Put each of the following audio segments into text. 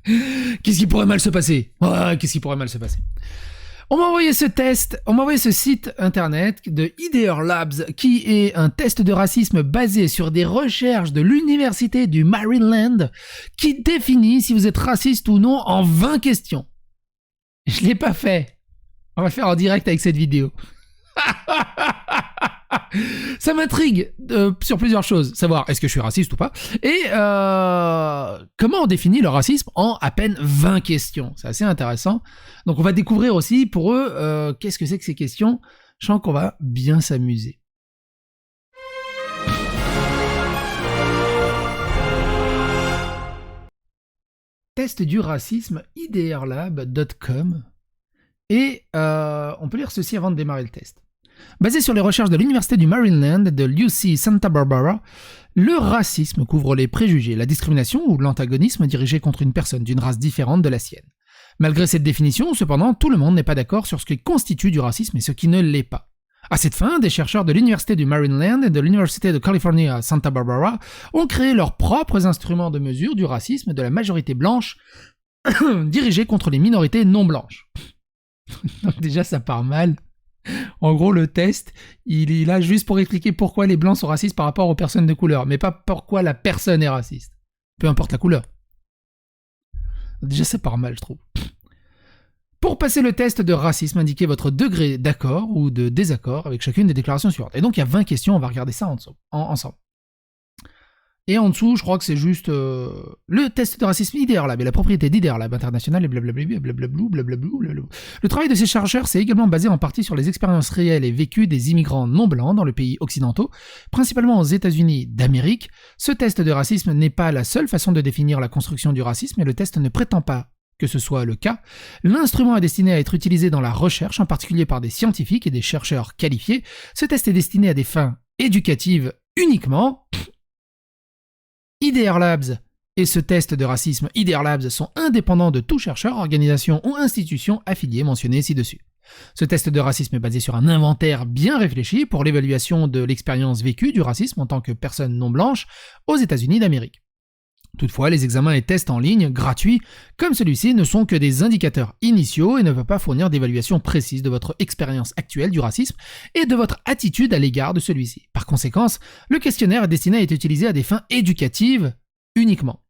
Qu'est-ce qui pourrait mal se passer? Ouais, qu'est-ce qui pourrait mal se passer? On m'a envoyé ce test, on m'a envoyé ce site internet de Idear Labs, qui est un test de racisme basé sur des recherches de l'université du Maryland, qui définit si vous êtes raciste ou non en 20 questions. Je l'ai pas fait. On va le faire en direct avec cette vidéo. Ça m'intrigue sur plusieurs choses. Savoir est-ce que je suis raciste ou pas. Et comment on définit le racisme en à peine 20 questions. C'est assez intéressant. Donc on va découvrir aussi pour eux qu'est-ce que c'est que ces questions. Je sens qu'on va bien s'amuser. Test du racisme, idearlab.com. Et on peut lire ceci avant de démarrer le test. Basé sur les recherches de l'université du Maryland et de l'UC Santa Barbara, le racisme couvre les préjugés, la discrimination ou l'antagonisme dirigé contre une personne d'une race différente de la sienne. Malgré cette définition, cependant, tout le monde n'est pas d'accord sur ce qui constitue du racisme et ce qui ne l'est pas. À cette fin, des chercheurs de l'université du Maryland et de l'université de Californie à Santa Barbara ont créé leurs propres instruments de mesure du racisme de la majorité blanche dirigés contre les minorités non blanches. Donc déjà, ça part mal. En gros, le test, il est là juste pour expliquer pourquoi les blancs sont racistes par rapport aux personnes de couleur, mais pas pourquoi la personne est raciste. Peu importe la couleur. Déjà, ça part mal, je trouve. Pour passer le test de racisme, indiquez votre degré d'accord ou de désaccord avec chacune des déclarations suivantes. Et donc, il y a 20 questions, on va regarder ça ensemble. Et en dessous, je crois que c'est juste le test de racisme Idear Lab et la propriété d'Idear Lab International et blablabla, blablabla. Le travail de ces chercheurs s'est également basé en partie sur les expériences réelles et vécues des immigrants non blancs dans les pays occidentaux, principalement aux États-Unis d'Amérique. Ce test de racisme n'est pas la seule façon de définir la construction du racisme et le test ne prétend pas que ce soit le cas. L'instrument est destiné à être utilisé dans la recherche, en particulier par des scientifiques et des chercheurs qualifiés. Ce test est destiné à des fins éducatives uniquement. Idear Labs et ce test de racisme Idear Labs sont indépendants de tout chercheur, organisation ou institution affiliée mentionnée ci-dessus. Ce test de racisme est basé sur un inventaire bien réfléchi pour l'évaluation de l'expérience vécue du racisme en tant que personne non blanche aux États-Unis d'Amérique. Toutefois, les examens et tests en ligne, gratuits, comme celui-ci, ne sont que des indicateurs initiaux et ne peuvent pas fournir d'évaluation précise de votre expérience actuelle du racisme et de votre attitude à l'égard de celui-ci. Par conséquent, le questionnaire est destiné à être utilisé à des fins éducatives uniquement.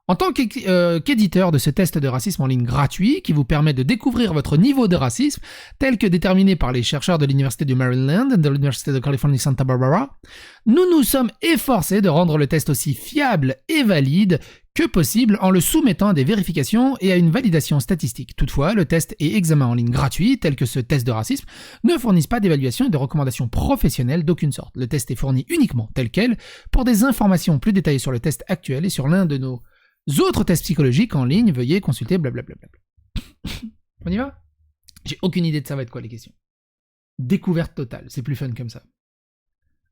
En tant qu'éditeur de ce test de racisme en ligne gratuit, qui vous permet de découvrir votre niveau de racisme, tel que déterminé par les chercheurs de l'université du Maryland et de l'université de Californie Santa Barbara, nous nous sommes efforcés de rendre le test aussi fiable et valide que possible en le soumettant à des vérifications et à une validation statistique. Toutefois, le test et examen en ligne gratuit, tel que ce test de racisme, ne fournissent pas d'évaluation et de recommandations professionnelles d'aucune sorte. Le test est fourni uniquement tel quel. Pour des informations plus détaillées sur le test actuel et sur l'un de nos autres tests psychologiques en ligne, veuillez consulter blablabla. On y va? J'ai aucune idée de ça va être quoi les questions. Découverte totale, c'est plus fun comme ça.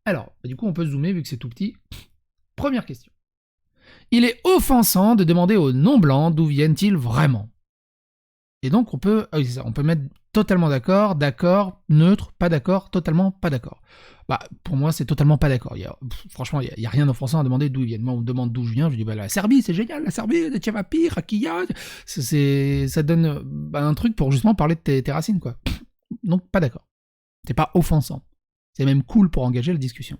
Alors, du coup on peut zoomer vu que c'est tout petit. Première question. Il est offensant de demander aux non-blancs d'où viennent-ils vraiment. Et donc on peut mettre totalement d'accord, d'accord, neutre, pas d'accord, totalement pas d'accord. Bah, pour moi, c'est totalement pas d'accord. Franchement, il n'y a rien d'offensant à demander d'où ils viennent. Moi, on me demande d'où je viens, je dis, bah, la Serbie, c'est génial, la Serbie, de Tchévapi, Rakia. Ça donne un truc pour justement parler de tes racines, quoi. Donc, pas d'accord. C'est pas offensant. C'est même cool pour engager la discussion.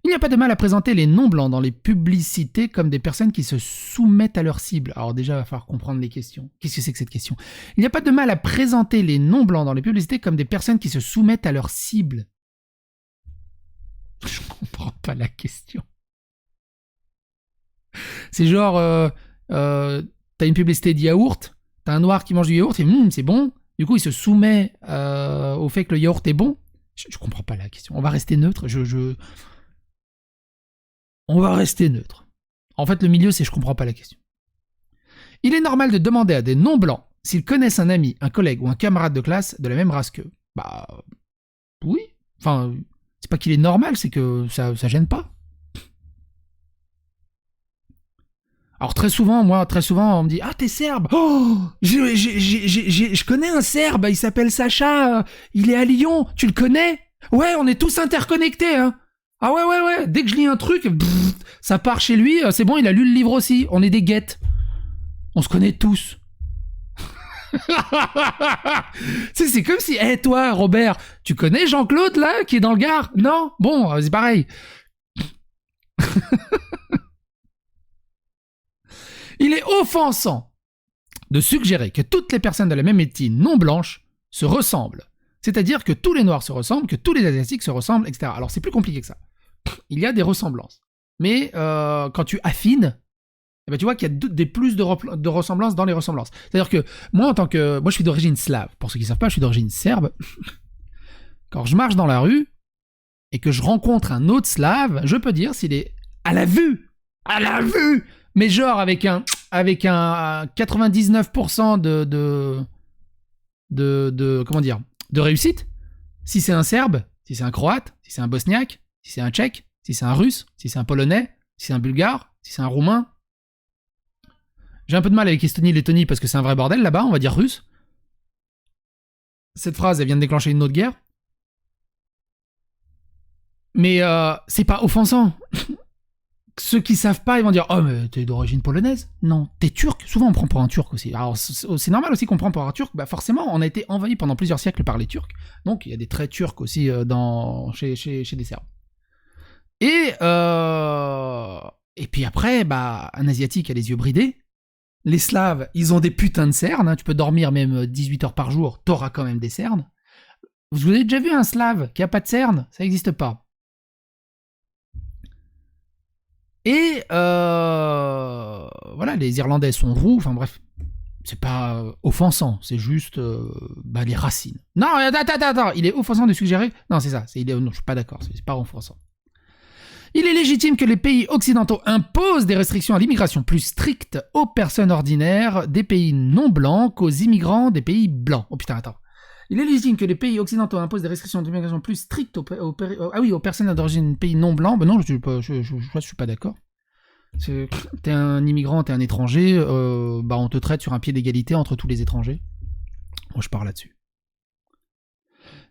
Il n'y a pas de mal à présenter les non-blancs dans les publicités comme des personnes qui se soumettent à leur cible. Alors déjà, il va falloir comprendre les questions. Qu'est-ce que c'est que cette question? Il n'y a pas de mal à présenter les non-blancs dans les publicités comme des personnes qui se soumettent à leur cible. Je comprends pas la question. C'est genre, t'as une publicité de yaourt, t'as un noir qui mange du yaourt et c'est bon. Du coup, il se soumet au fait que le yaourt est bon. Je comprends pas la question. On va rester neutre. On va rester neutre. En fait, le milieu, c'est je comprends pas la question. Il est normal de demander à des non-blancs s'ils connaissent un ami, un collègue ou un camarade de classe de la même race qu'eux. Bah, oui. Enfin, c'est pas qu'il est normal, c'est que ça gêne pas. Alors très souvent, on me dit « Ah, t'es serbe !»« Oh, je connais un serbe, il s'appelle Sacha, il est à Lyon, tu le connais ?»« Ouais, on est tous interconnectés, hein !» Ah ouais, dès que je lis un truc, ça part chez lui, c'est bon, il a lu le livre aussi. On est des guettes. On se connaît tous. C'est comme si, toi, Robert, tu connais Jean-Claude, là, qui est dans le Gard? Non? Bon, c'est pareil. Il est offensant de suggérer que toutes les personnes de la même ethnie non blanche se ressemblent. C'est-à-dire que tous les Noirs se ressemblent, que tous les Asiatiques se ressemblent, etc. Alors, c'est plus compliqué que ça. Il y a des ressemblances. Mais quand tu affines, eh ben, tu vois qu'il y a des plus de ressemblances dans les ressemblances. C'est-à-dire que moi, moi, je suis d'origine slave. Pour ceux qui ne savent pas, je suis d'origine serbe. Quand je marche dans la rue et que je rencontre un autre slave, je peux dire s'il est à la vue, mais genre avec un 99% comment dire, de réussite. Si c'est un Serbe, si c'est un Croate, si c'est un Bosniaque, si c'est un Tchèque, si c'est un Russe, si c'est un Polonais, si c'est un Bulgare, si c'est un Roumain. J'ai un peu de mal avec Estonie, Lettonie parce que c'est un vrai bordel là-bas, on va dire russe. Cette phrase, elle vient de déclencher une autre guerre. Mais c'est pas offensant. Ceux qui savent pas, ils vont dire « Oh, mais t'es d'origine polonaise ?» Non, t'es turc. Souvent, on prend pour un turc aussi. Alors, c'est normal aussi qu'on prend pour un turc. Bah, forcément, on a été envahi pendant plusieurs siècles par les Turcs. Donc, il y a des traits turcs aussi chez des Serbes. Et puis après, bah, un Asiatique a les yeux bridés. Les Slaves, ils ont des putains de cernes. Hein. Tu peux dormir même 18 heures par jour, t'auras quand même des cernes. Vous avez déjà vu un Slave qui a pas de cernes? Ça n'existe pas. Et voilà, les Irlandais sont roux, enfin bref, c'est pas offensant, c'est juste les racines. Non, attends, il est offensant de suggérer. Non, c'est ça, non, je suis pas d'accord, c'est pas offensant. Il est légitime que les pays occidentaux imposent des restrictions à l'immigration plus strictes aux personnes ordinaires des pays non blancs qu'aux immigrants des pays blancs. Oh putain, attends. Il est légitime que les pays occidentaux imposent des restrictions d'immigration plus strictes aux personnes d'origine pays non blancs. Ben non, je suis pas d'accord. T'es un immigrant, t'es un étranger, on te traite sur un pied d'égalité entre tous les étrangers. Moi, je parle là-dessus.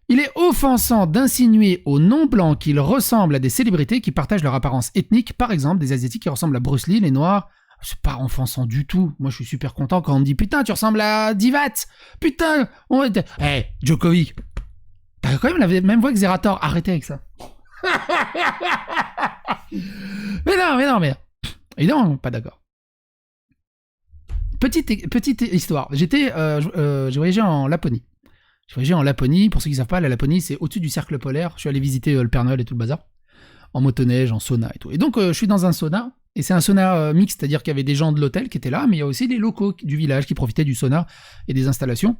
Il est offensant d'insinuer aux non-blancs qu'ils ressemblent à des célébrités qui partagent leur apparence ethnique, par exemple des Asiatiques qui ressemblent à Bruce Lee, les Noirs. C'est pas offensant du tout. Moi, je suis super content quand on me dit « Putain, tu ressembles à Divat !»« Putain !» Hey, Djokovic, t'as quand même la même voix que Zerator. Arrêtez avec ça. Mais non. Évidemment, pas d'accord. Petite histoire. J'ai voyagé en Laponie. Pour ceux qui ne savent pas, la Laponie, c'est au-dessus du cercle polaire. Je suis allé visiter le Père Noël et tout le bazar. En motoneige, en sauna et tout. Et donc, je suis dans un sauna. Et c'est un sauna mixte, c'est-à-dire qu'il y avait des gens de l'hôtel qui étaient là, mais il y a aussi des locaux du village qui profitaient du sauna et des installations.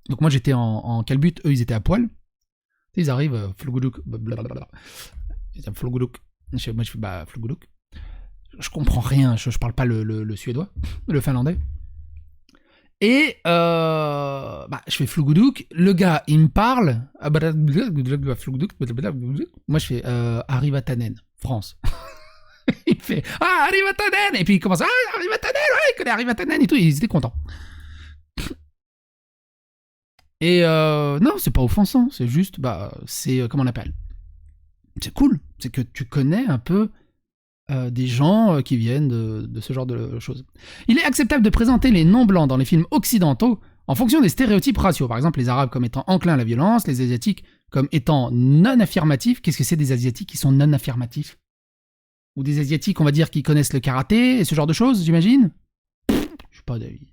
Donc moi, j'étais en calbut, eux, ils étaient à poil. Ils arrivent, fluguduk, blablabla. Fluguduk. Moi, je fais, fluguduk. Je comprends rien, je parle pas le suédois, le finlandais. Et je fais fluguduk, le gars il me parle, moi je fais Arrivatanen, France. Il fait Arrivatanen, et puis il commence Arrivatanen, ouais, il connaît Arrivatanen et tout, ils étaient contents. Et non, c'est pas offensant, c'est juste, c'est, comment on appelle? C'est cool, c'est que tu connais un peu des gens qui viennent de ce genre de choses. Il est acceptable de présenter les non-blancs dans les films occidentaux en fonction des stéréotypes raciaux. Par exemple, les Arabes comme étant enclins à la violence, les Asiatiques comme étant non-affirmatifs. Qu'est-ce que c'est des Asiatiques qui sont non-affirmatifs? Ou des Asiatiques, on va dire, qui connaissent le karaté et ce genre de choses, j'imagine? Je suis pas d'avis.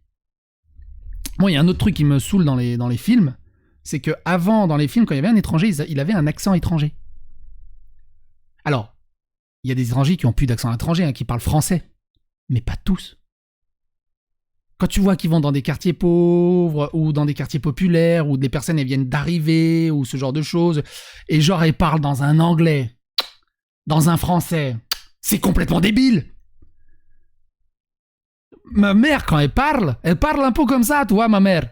Bon, il y a un autre truc qui me saoule dans les films, c'est que avant, dans les films, quand il y avait un étranger, il avait un accent étranger. Alors, il y a des étrangers qui ont plus d'accent étranger, hein, qui parlent français. Mais pas tous. Quand tu vois qu'ils vont dans des quartiers pauvres, ou dans des quartiers populaires, où des personnes elles viennent d'arriver, ou ce genre de choses, et genre elles parlent dans un anglais, dans un français, c'est complètement débile. Ma mère, quand elle parle un peu comme ça, toi, ma mère.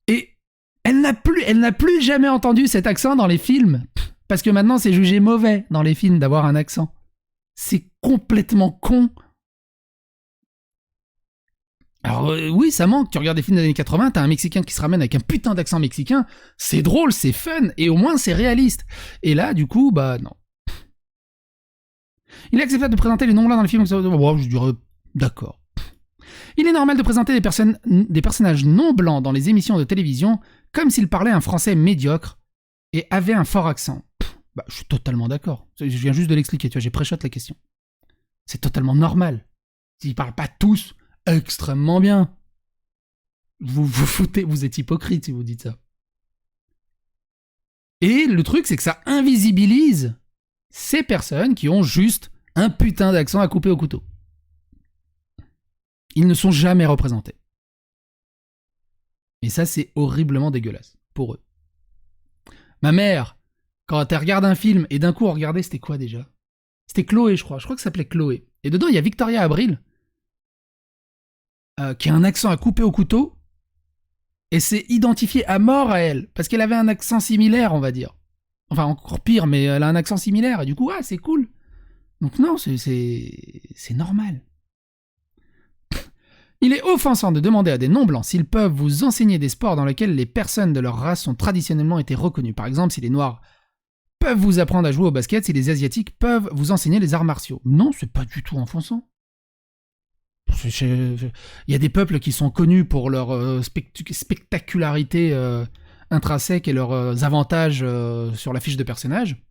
Et elle n'a plus jamais entendu cet accent dans les films. Parce que maintenant, c'est jugé mauvais dans les films d'avoir un accent. C'est complètement con. Alors oui, ça manque. Tu regardes des films des années 80, t'as un Mexicain qui se ramène avec un putain d'accent mexicain. C'est drôle, c'est fun, et au moins c'est réaliste. Et là, du coup, bah non. Il est acceptable de présenter les non-blancs dans les films. Bon, je dirais d'accord. Il est normal de présenter des personnages non blancs dans les émissions de télévision comme s'ils parlaient un français médiocre et avaient un fort accent. Bah, je suis totalement d'accord. Je viens juste de l'expliquer, tu vois, j'ai pré-shot la question. C'est totalement normal. Ils parlent pas tous extrêmement bien. Vous vous foutez, vous êtes hypocrite si vous dites ça. Et le truc, c'est que ça invisibilise ces personnes qui ont juste un putain d'accent à couper au couteau. Ils ne sont jamais représentés. Et ça, c'est horriblement dégueulasse pour eux. Ma mère, quand elle regarde un film et d'un coup, on regardait, c'était quoi déjà? C'était Chloé, je crois. Je crois que ça s'appelait Chloé. Et dedans, il y a Victoria Abril, qui a un accent à couper au couteau, et c'est identifié à mort à elle, parce qu'elle avait un accent similaire, on va dire. Enfin, encore pire, mais elle a un accent similaire, et du coup, ah, c'est cool. Donc non, c'est normal. Il est offensant de demander à des non-blancs s'ils peuvent vous enseigner des sports dans lesquels les personnes de leur race ont traditionnellement été reconnues. Par exemple, si les noirs peuvent vous apprendre à jouer au basket, si les asiatiques peuvent vous enseigner les arts martiaux. Non, c'est pas du tout offensant. Il y a des peuples qui sont connus pour leur spectacularité intrinsèque et leurs avantages sur la fiche de personnage.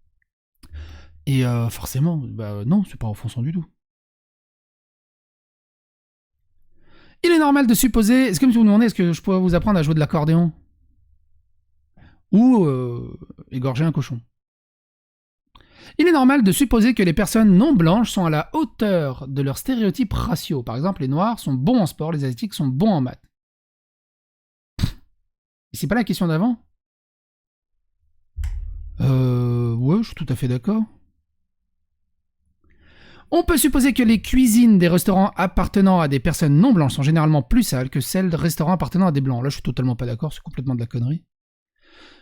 Et forcément, bah non, c'est pas offensant du tout. Il est normal de supposer... Est-ce que vous me demandez, est-ce que je pourrais vous apprendre à jouer de l'accordéon? Ou égorger un cochon? Il est normal de supposer que les personnes non blanches sont à la hauteur de leurs stéréotypes raciaux. Par exemple, les noirs sont bons en sport, les asiatiques sont bons en maths. C'est pas la question d'avant? Ouais, je suis tout à fait d'accord. On peut supposer que les cuisines des restaurants appartenant à des personnes non blanches sont généralement plus sales que celles de restaurants appartenant à des blancs. Là, je suis totalement pas d'accord, c'est complètement de la connerie.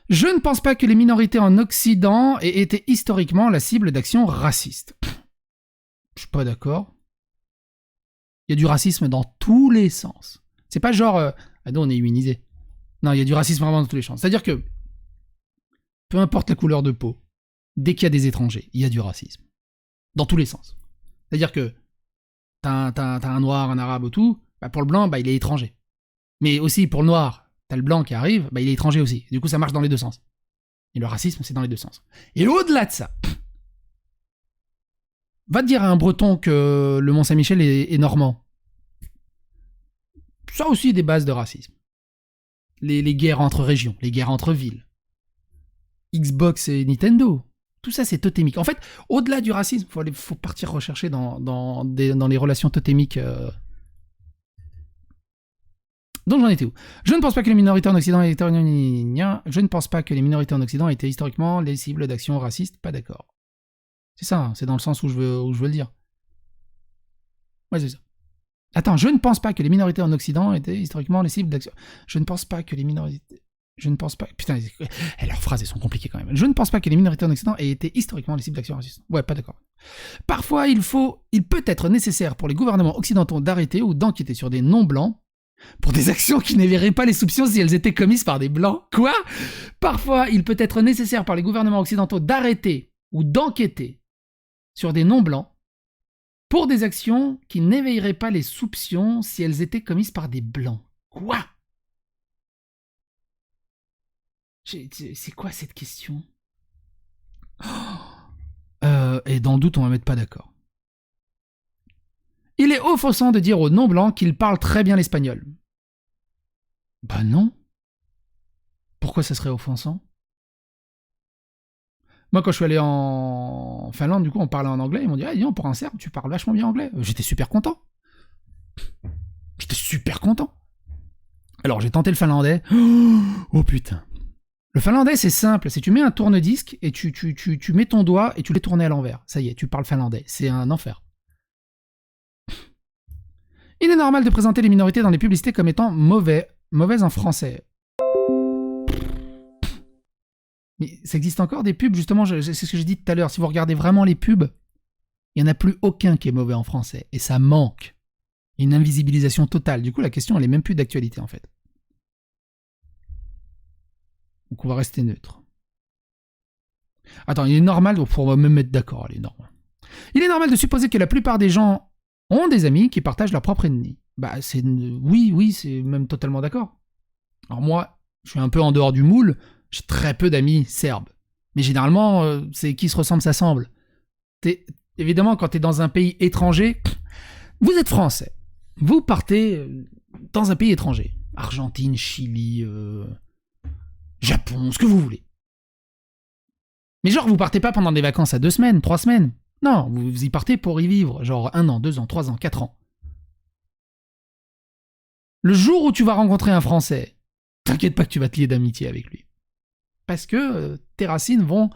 Je ne pense pas que les minorités en Occident aient été historiquement la cible d'actions racistes. Je suis pas d'accord. Il y a du racisme dans tous les sens. C'est pas genre, ah non, on est immunisé. Non, il y a du racisme vraiment dans tous les sens. C'est-à-dire que, peu importe la couleur de peau, dès qu'il y a des étrangers, il y a du racisme. Dans tous les sens. C'est-à-dire que t'as un noir, un arabe ou tout, bah pour le blanc, bah il est étranger. Mais aussi pour le noir, t'as le blanc qui arrive, bah il est étranger aussi. Du coup, ça marche dans les deux sens. Et le racisme, c'est dans les deux sens. Et au-delà de ça, va te dire à un breton que le Mont-Saint-Michel est normand. Ça aussi des bases de racisme. Les guerres entre régions, les guerres entre villes. Xbox et Nintendo. Tout ça, c'est totémique. En fait, au-delà du racisme, faut partir rechercher dans les relations totémiques. Donc j'en étais où? Je ne pense pas que les minorités en Occident étaient... Je ne pense pas que les minorités en Occident étaient historiquement les cibles d'actions racistes. Pas d'accord. C'est ça, c'est dans le sens où je veux le dire. Ouais, c'est ça. Attends, je ne pense pas que les minorités en Occident étaient historiquement les cibles d'actions... Je ne pense pas que les minorités... Je ne pense pas... Putain, leurs phrases, elles sont compliquées quand même. Je ne pense pas que les minorités en Occident aient été historiquement les cibles d'actions racistes. Ouais, pas d'accord. Parfois, il peut être nécessaire pour les gouvernements occidentaux d'arrêter ou d'enquêter sur des non-blancs pour des actions qui n'éveilleraient pas les soupçons si elles étaient commises par des blancs. Quoi? Parfois, il peut être nécessaire par les gouvernements occidentaux d'arrêter ou d'enquêter sur des non-blancs pour des actions qui n'éveilleraient pas les soupçons si elles étaient commises par des blancs. Quoi? C'est quoi cette question? Et dans le doute, on va mettre pas d'accord. Il est offensant de dire aux non-blancs qu'ils parlent très bien l'espagnol. Bah non. Pourquoi ça serait offensant? Moi, quand je suis allé en Finlande, du coup, on parlait en anglais. Ils m'ont dit, ah, dis donc, pour un Serbe, tu parles vachement bien anglais. J'étais super content. Alors, j'ai tenté le finlandais. Oh putain. Le finlandais, c'est simple. C'est tu mets un tourne-disque et tu mets ton doigt et tu l'es tourné à l'envers. Ça y est, tu parles finlandais. C'est un enfer. Il est normal de présenter les minorités dans les publicités comme étant mauvaises en français. Mais ça existe encore des pubs, justement, c'est ce que j'ai dit tout à l'heure. Si vous regardez vraiment les pubs, il n'y en a plus aucun qui est mauvais en français. Et ça manque. Une invisibilisation totale. Du coup, la question, elle est même plus d'actualité, en fait. Donc, on va rester neutre. Attends, il est normal, on va me mettre d'accord, il est normal. Il est normal de supposer que la plupart des gens ont des amis qui partagent leur propre ennemi. Bah, oui, c'est même totalement d'accord. Alors moi, je suis un peu en dehors du moule, j'ai très peu d'amis serbes. Mais généralement, c'est qui se ressemble s'assemble. Évidemment, quand t'es dans un pays étranger, vous êtes français. Vous partez dans un pays étranger. Argentine, Chili, Japon, ce que vous voulez. Mais genre, vous partez pas pendant des vacances à 2 semaines, 3 semaines. Non, vous y partez pour y vivre, genre 1 an, 2 ans, 3 ans, 4 ans. Le jour où tu vas rencontrer un Français, t'inquiète pas que tu vas te lier d'amitié avec lui. Parce que tes racines vont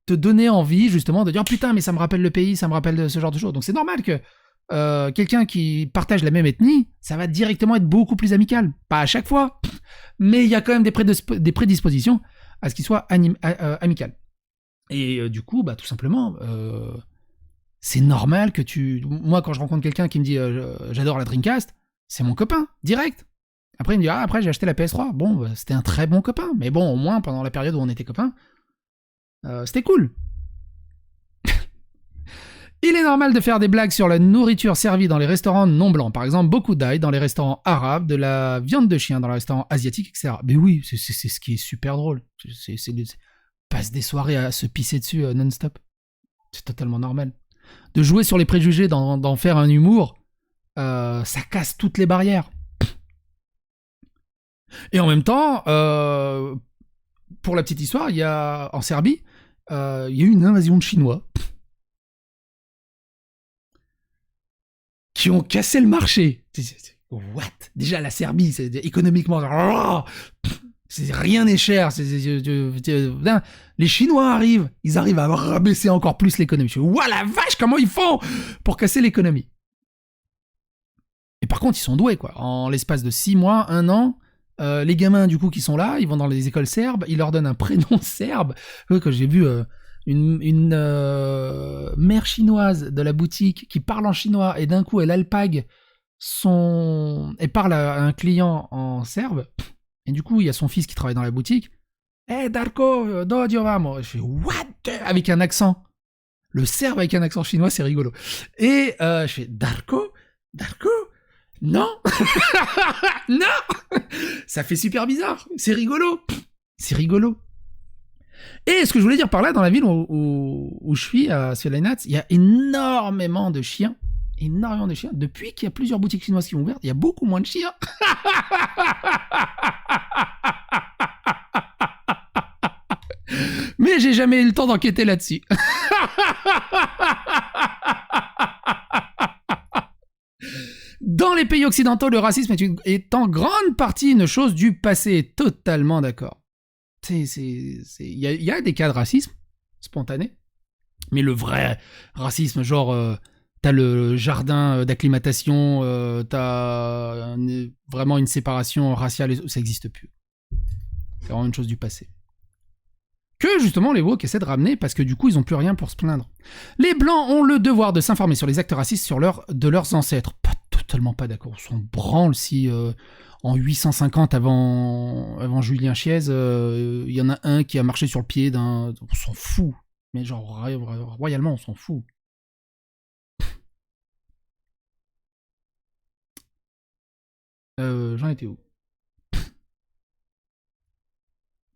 te donner envie, justement, de dire « Putain, mais ça me rappelle le pays, ça me rappelle ce genre de choses. » Donc c'est normal que quelqu'un qui partage la même ethnie, ça va directement être beaucoup plus amical. Pas à chaque fois, mais il y a quand même des prédispositions à ce qu'il soit amical. Et du coup, bah tout simplement, c'est normal que tu... Moi, quand je rencontre quelqu'un qui me dit j'adore la Dreamcast, c'est mon copain, direct. Après, il me dit après j'ai acheté la PS3. Bon, bah, c'était un très bon copain, mais bon, au moins pendant la période où on était copains, c'était cool. Il est normal de faire des blagues sur la nourriture servie dans les restaurants non blancs. Par exemple, beaucoup d'ail dans les restaurants arabes, de la viande de chien dans les restaurants asiatiques, etc. Mais oui, c'est ce qui est super drôle. Passe des soirées à se pisser dessus non-stop. C'est totalement normal. De jouer sur les préjugés, d'en faire un humour, ça casse toutes les barrières. Et en même temps, pour la petite histoire, il y a en Serbie, il y a eu une invasion de Chinois qui ont cassé le marché. What? Déjà la Serbie, c'est économiquement, rien n'est cher. Les Chinois arrivent, ils arrivent à rabaisser encore plus l'économie. Je me dis, ouah la vache, comment ils font pour casser l'économie? Et par contre, ils sont doués, quoi. En l'espace de 6 mois, 1 an, les gamins, du coup, qui sont là, ils vont dans les écoles serbes, ils leur donnent un prénom serbe. Quand j'ai vu une mère chinoise de la boutique qui parle en chinois et d'un coup, elle alpague elle parle à un client en serbe. Et du coup, il y a son fils qui travaille dans la boutique. Hey Darko, do vamo. Je fais what? Avec un accent. Le serbe avec un accent chinois, c'est rigolo. Et je fais Darko, non, non. Ça fait super bizarre. C'est rigolo. Et ce que je voulais dire par là, dans la ville où je suis, à Svilanats, il y a énormément de chiens. Depuis qu'il y a plusieurs boutiques chinoises qui ont ouvert, il y a beaucoup moins de chiens. Mais j'ai jamais eu le temps d'enquêter là-dessus. Dans les pays occidentaux, le racisme est en grande partie une chose du passé. Totalement d'accord. Il y a des cas de racisme spontané, mais le vrai racisme, genre t'as le jardin d'acclimatation, t'as vraiment une séparation raciale, ça n'existe plus. C'est vraiment une chose du passé. Que justement les woke essaient de ramener parce que du coup ils ont plus rien pour se plaindre. Les blancs ont le devoir de s'informer sur les actes racistes de leurs ancêtres. Totalement pas d'accord. On s'en branle si en 850 avant Julien Chiez, il y en a un qui a marché sur le pied d'un... On s'en fout. Mais genre royalement on s'en fout. J'en étais où?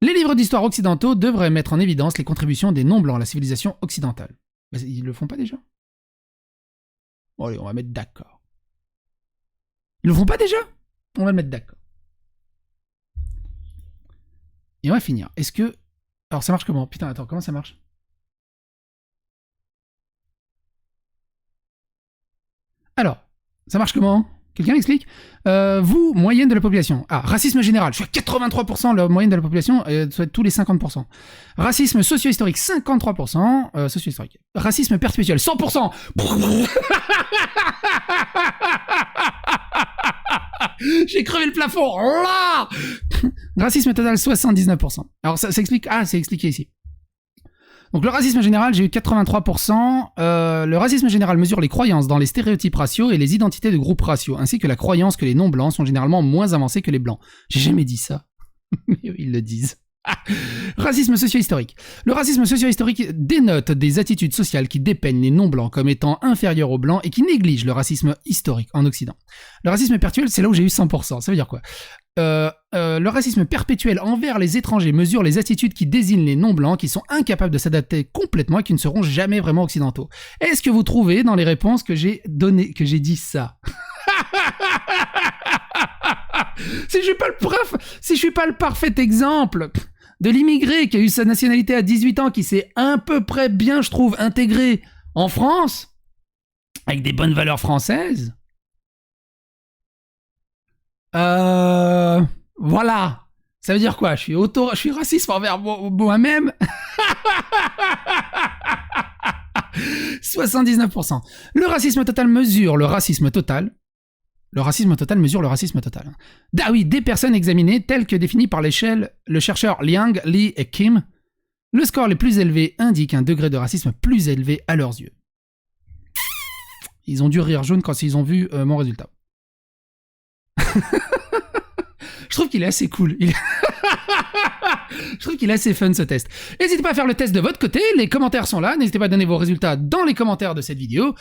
Les livres d'histoire occidentaux devraient mettre en évidence les contributions des non-blancs à la civilisation occidentale. Mais ils le font pas déjà? Bon, allez, on va mettre d'accord. Ils le font pas déjà? On va le mettre d'accord. Et on va finir. Est-ce que... Alors ça marche comment? Putain, attends, comment ça marche? Alors, ça marche comment? Quelqu'un m'explique? Vous, moyenne de la population. Ah, racisme général. Je suis à 83% de la moyenne de la population, soit tous les 50%. Racisme socio-historique, 53%. Socio-historique. Racisme perpétuel, 100%. J'ai crevé le plafond. Racisme total, 79%. Alors ça s'explique. Ah, c'est expliqué ici. Donc le racisme général, j'ai eu 83%. Le racisme général mesure les croyances dans les stéréotypes raciaux et les identités de groupes raciaux, ainsi que la croyance que les non-blancs sont généralement moins avancés que les blancs. J'ai jamais dit ça. Mais ils le disent. Racisme socio-historique. Le racisme socio-historique dénote des attitudes sociales qui dépeignent les non-blancs comme étant inférieurs aux blancs et qui négligent le racisme historique en Occident. Le racisme perpétuel, c'est là où j'ai eu 100%. Ça veut dire quoi ? Le racisme perpétuel envers les étrangers mesure les attitudes qui désignent les non-blancs qui sont incapables de s'adapter complètement et qui ne seront jamais vraiment occidentaux. Est-ce que vous trouvez dans les réponses que j'ai données, que j'ai dit ça ? Si je suis pas le parfait exemple de l'immigré qui a eu sa nationalité à 18 ans, qui s'est à peu près bien, je trouve, intégré en France, avec des bonnes valeurs françaises. Voilà. Ça veut dire quoi ? Je suis raciste envers moi-même. 79%. Le racisme total mesure le racisme total. Le racisme total mesure le racisme total. Ah oui, des personnes examinées telles que définies par l'échelle le chercheur Liang, Li et Kim. Le score les plus élevés indique un degré de racisme plus élevé à leurs yeux. Ils ont dû rire jaune quand ils ont vu mon résultat. Je trouve qu'il est assez cool. Je trouve qu'il est assez fun ce test. N'hésitez pas à faire le test de votre côté, les commentaires sont là, n'hésitez pas à donner vos résultats dans les commentaires de cette vidéo.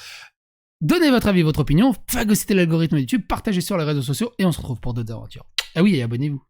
Donnez votre avis, votre opinion, phagocytez l'algorithme de YouTube, partagez sur les réseaux sociaux et on se retrouve pour d'autres aventures. Ah oui, et abonnez-vous.